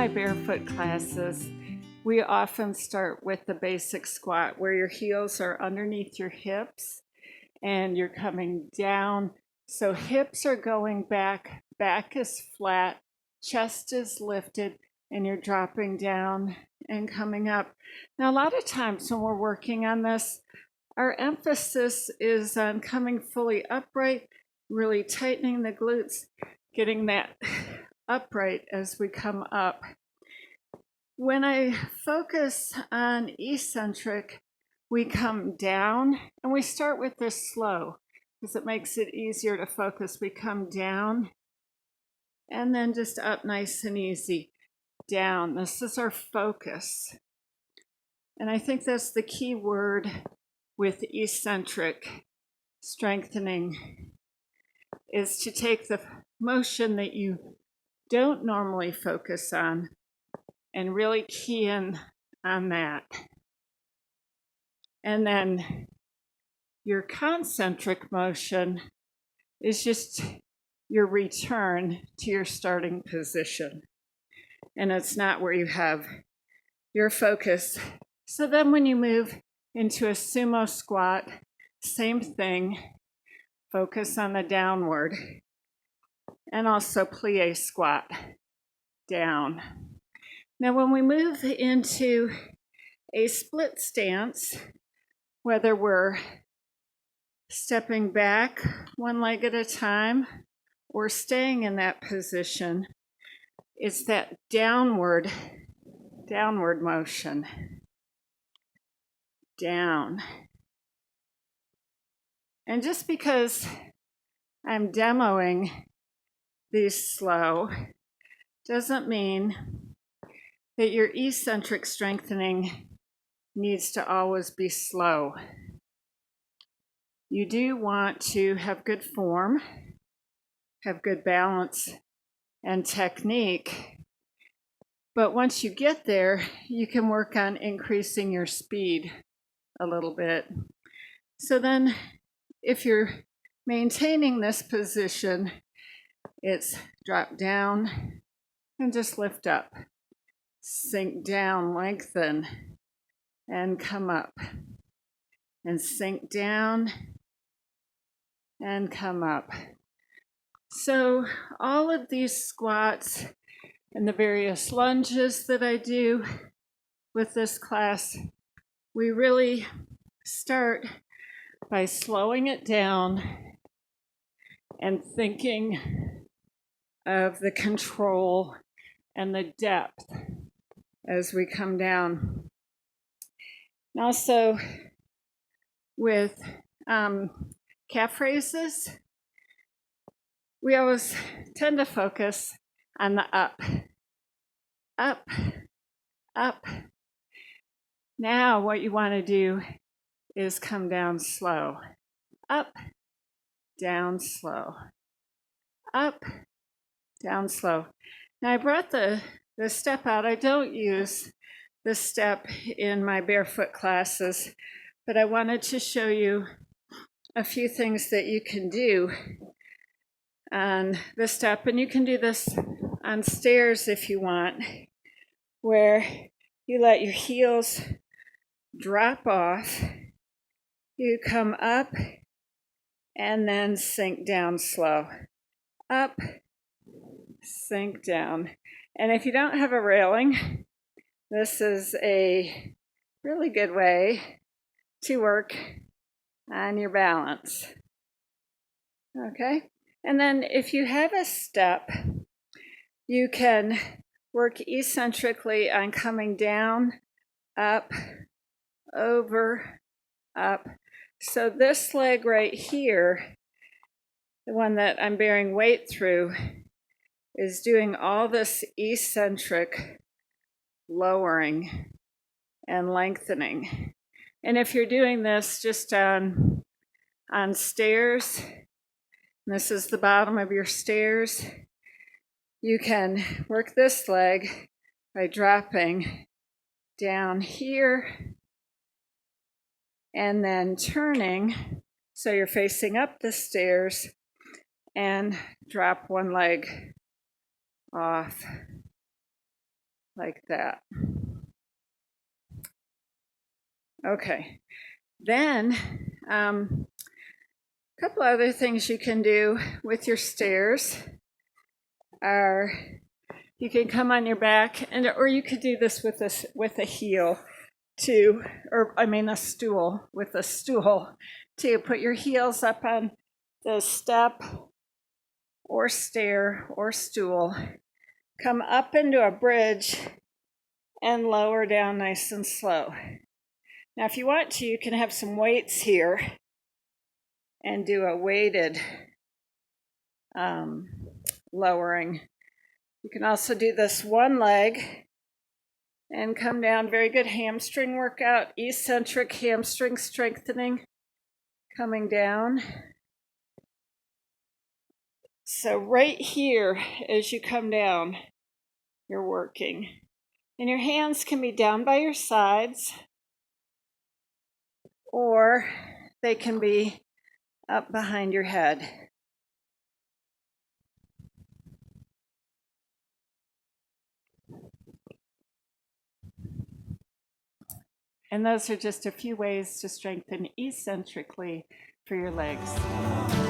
my barefoot classes, we often start with the basic squat where your heels are underneath your hips and you're coming down. So hips are going back, back is flat, chest is lifted, and you're dropping down and coming up. Now, a lot of times when we're working on this, our emphasis is on coming fully upright, really tightening the glutes, getting that upright as we come up. When I focus on eccentric, we come down, and we start with this slow because it makes it easier to focus. We come down and then just up nice and easy. Down. This is our focus. And I think that's the key word with eccentric strengthening, is to take the motion that you don't normally focus on and really key in on that. And then your concentric motion is just your return to your starting position. And it's not where you have your focus. So then when you move into a sumo squat, same thing, focus on the downward. And also plie squat, down. Now when we move into a split stance, whether we're stepping back one leg at a time or staying in that position, it's that downward motion. Down. And just because I'm demoing these slow doesn't mean that your eccentric strengthening needs to always be slow. You do want to have good form, have good balance and technique, but once you get there, you can work on increasing your speed a little bit. So then if you're maintaining this position, it's drop down and just lift up, sink down, lengthen, and come up, and sink down and come up. So all of these squats and the various lunges that I do with this class, we really start by slowing it down and thinking of the control and the depth as we come down. And also with calf raises, we always tend to focus on the up, up, up. Now what you want to do is come down slow. Up, down slow. Up, down slow. Now I brought the step out. I don't use the step in my barefoot classes, but I wanted to show you a few things that you can do on the step. And you can do this on stairs if you want, where you let your heels drop off. You come up and then sink down slow. Up, sink down. And if you don't have a railing, this is a really good way to work on your balance. Okay? And then if you have a step, you can work eccentrically on coming down, up, over, up. So this leg right here, the one that I'm bearing weight through, is doing all this eccentric lowering and lengthening. And if you're doing this just on stairs, this is the bottom of your stairs, you can work this leg by dropping down here and then turning so you're facing up the stairs and drop one leg off. like that. Okay, then a couple other things you can do with your stairs are you can come on your back, or you could do this with a heel to, a stool, with a stool to put your heels up on the step or stair or stool, come up into a bridge and lower down nice and slow. Now, if you want to, you can have some weights here and do a weighted lowering. You can also do this one leg and come down. Very good hamstring workout, eccentric hamstring strengthening, coming down. So right here, as you come down, you're working. And your hands can be down by your sides, or they can be up behind your head. And those are just a few ways to strengthen eccentrically for your legs.